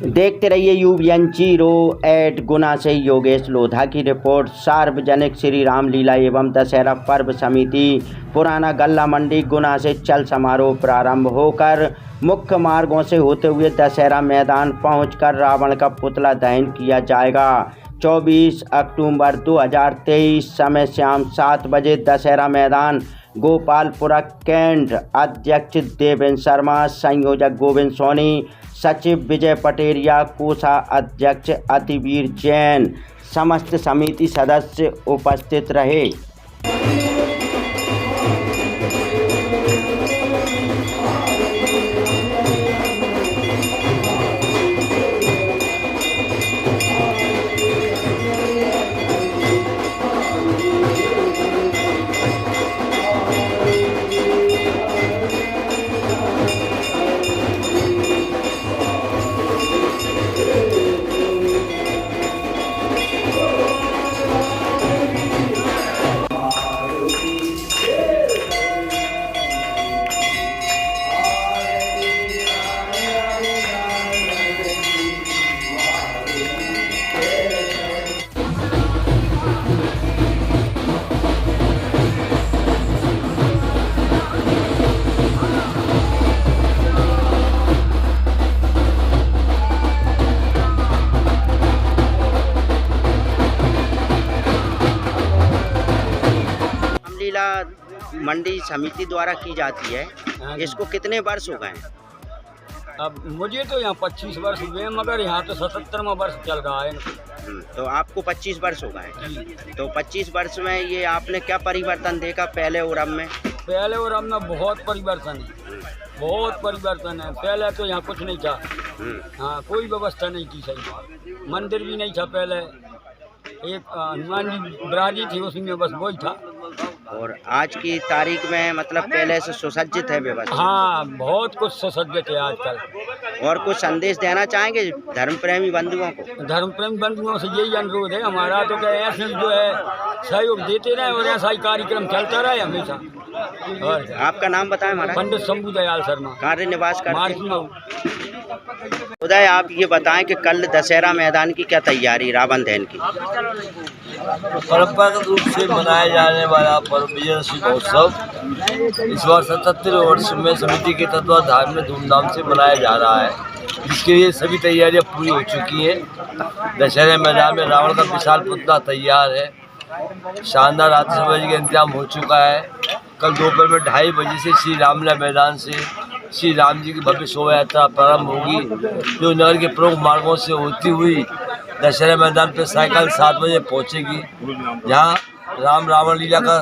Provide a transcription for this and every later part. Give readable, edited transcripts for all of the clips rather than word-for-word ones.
देखते रहिए UBN08 गुना से योगेश लोधा की रिपोर्ट। सार्वजनिक श्री रामलीला एवं दशहरा पर्व समिति पुराना गल्ला मंडी गुना से चल समारोह प्रारंभ होकर मुख्य मार्गों से होते हुए दशहरा मैदान पहुंचकर रावण का पुतला दहन किया जाएगा। 24 अक्टूबर 2023 समय शाम 7 बजे दशहरा मैदान गोपालपुरा कैंट अध्यक्ष देवेंद्र शर्मा, संयोजक गोविंद सोनी, सचिव विजय पटेरिया, कोषा अध्यक्ष अतिवीर जैन, समस्त समिति सदस्य उपस्थित रहे। रामलीला मंडी समिति द्वारा की जाती है, इसको कितने वर्ष हो गए? अब मुझे तो यहाँ 25 वर्ष हुए, मगर यहाँ तो 77वां वर्ष चल रहा है। तो आपको 25 वर्ष हो गए। तो 25 वर्ष में ये आपने क्या परिवर्तन देखा पहले और अब में? पहले और अब में बहुत परिवर्तन है, बहुत परिवर्तन है। पहले तो यहाँ कुछ नहीं था, हाँ, कोई व्यवस्था नहीं थी सही, मंदिर भी नहीं था। पहले एक हनुमान जी बिराजी थी, उसमें बस वही था। और आज की तारीख में मतलब पहले से सुसज्जित है व्यवस्था? हाँ, बहुत कुछ सुसज्जित है आजकल। और कुछ संदेश देना चाहेंगे धर्म प्रेमी बंधुओं को? धर्म प्रेमी बंधुओं से यही अनुरोध है हमारा, तो क्या ऐसे जो है सहयोग देते रहे और ऐसा ही कार्यक्रम चलता रहे हमेशा। और आपका नाम बताएं हमारा? पंडित शंभू दयाल शर्मा, कार्य निवास करते। उदय, आप ये बताएं कि कल दशहरा मैदान की क्या तैयारी रावण दहन की? परंपरागत रूप से मनाया जाने वाला पर्व विजयदशमी महोत्सव इस बार 77 वर्ष में समिति के तत्वाधान में धूमधाम से मनाया जा रहा है, जिसके लिए सभी तैयारियां पूरी हो चुकी हैं। दशहरे मैदान में रावण का विशाल पुतला तैयार है, शानदार आतिशबाजी का इंतजाम हो चुका है। कल दोपहर में 2:30 बजे से श्री रामलीला मैदान से श्री राम जी की भव्य शोभा यात्रा प्रारंभ होगी, जो नगर के प्रमुख मार्गों से होती हुई दशहरा मैदान पर सायकाल 7 बजे पहुंचेगी, जहां राम रावण लीला का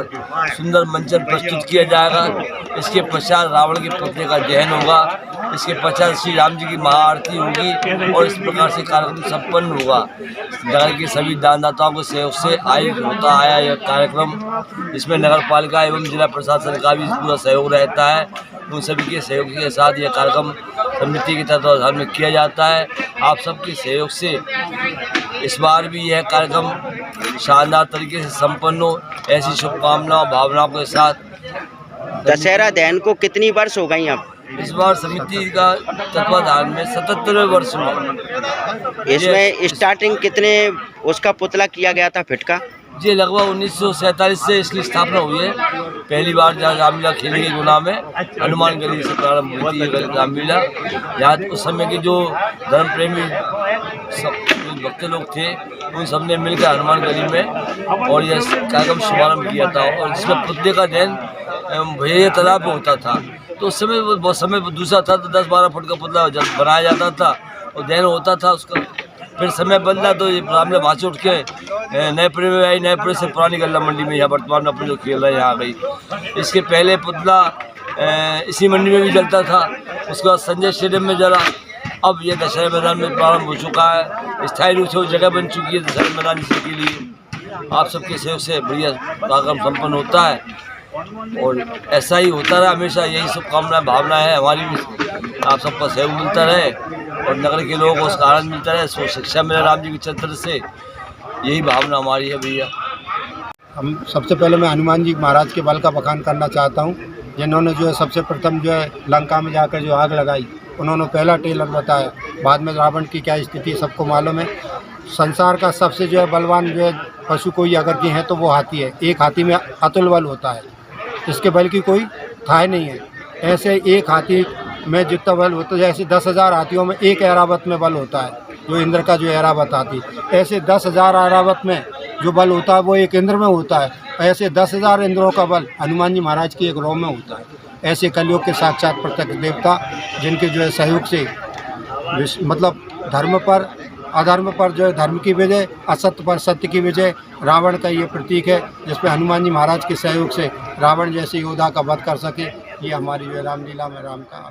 सुंदर मंचन प्रस्तुत किया जाएगा। इसके पश्चात रावण के पुतले का दहन होगा, इसके पश्चात श्री राम जी की महाआरती होगी और इस प्रकार से कार्यक्रम संपन्न होगा। नगर के सभी दानदाताओं के सहयोग से आयोजित होता आया यह कार्यक्रम, इसमें नगर पालिका एवं जिला प्रशासन का भी पूरा सहयोग रहता है। उन सभी के सहयोग के साथ यह कार्यक्रम समिति के तत्वाधान में किया जाता है। आप सबके सहयोग से इस बार भी यह कार्यक्रम शानदार तरीके से संपन्न हो, ऐसी शुभकामनाओं भावनाओं के साथ। दशहरा दहन को कितनी वर्ष हो गई अब? इस बार समिति का तत्वाधान में 77वें वर्ष में। इसमें स्टार्टिंग कितने उसका पुतला किया गया था फिट का? जी, लगभग 1947 से इसकी स्थापना हुई है। पहली बार जहाँ रामलीला खेली गई गुना में हनुमान गली से प्रारंभ हुई थी रामलीला। यहाँ उस समय के जो धर्म प्रेमी भक्त लोग थे, उन सब ने मिलकर हनुमान गली में और यह कार्यक्रम शुभारंभ किया था। और जिसमें पुतले का दहन भैया तालाब में होता था, तो उस समय बहुत समय दूसरा था, तो 10-12 फुट का पुतला बनाया जाता था और दहन होता था उसका। फिर समय बदला तो ये रामलीला वहाँ से उठ के नए पुरे में आई, नए पुरे से पुरानी गल्ला मंडी में यहाँ वर्तमान में अपने जो खेल रहे हैं यहाँ आ गई। इसके पहले पुतला इसी मंडी में भी जलता था, उसके बाद संजय स्टेडियम में जला। अब ये दशहरा मैदान में प्रारंभ हो चुका है, स्थायी रूप से वो जगह बन चुकी है दशहरा मैदान इसी के लिए। आप सबके सहयोग से बढ़िया कार्यक्रम संपन्न होता है और ऐसा ही होता रहा हमेशा। यही शुभकामनाएं भावना है हमारी भी, आप सबका सहयोग मिलता रहे और नगर के लोगों को उसका आनंद मिलता रहे, सो शिक्षा मिले राम जी के चरित्र से, यही भावना हमारी है भैया। हम सबसे पहले मैं हनुमान जी महाराज के बल का बखान करना चाहता हूँ, जिन्होंने जो है सबसे प्रथम जो है लंका में जाकर जो आग लगाई उन्होंने पहला टेलर बताया। बाद में रावण की क्या स्थिति सबको मालूम है। संसार का सबसे जो है बलवान जो है पशु कोई अगर की है तो वो हाथी है। एक हाथी में अतुल बल होता है, इसके बल की कोई थाह नहीं है। ऐसे एक हाथी में जितना बल होता है, जैसे 10,000 हाथियों में एक ऐरावत में बल होता है, जो इंद्र का जो ऐरावत हाथी, ऐसे 10,000 ऐरावत में जो बल होता है वो एक इंद्र में होता है। ऐसे 10,000 इंद्रों का बल हनुमान जी महाराज की एक रौ में होता है। ऐसे कलयुग के साक्षात प्रत्यक्ष देवता, जिनके जो है सहयोग से मतलब धर्म पर अधर्म पर जो है धर्म की विजय, असत्य पर सत्य की विजय, रावण का ये प्रतीक है, जिसपे हनुमान जी महाराज के सहयोग से रावण जैसे योद्धा का वध कर सके। ये हमारी जो है रामलीला में राम का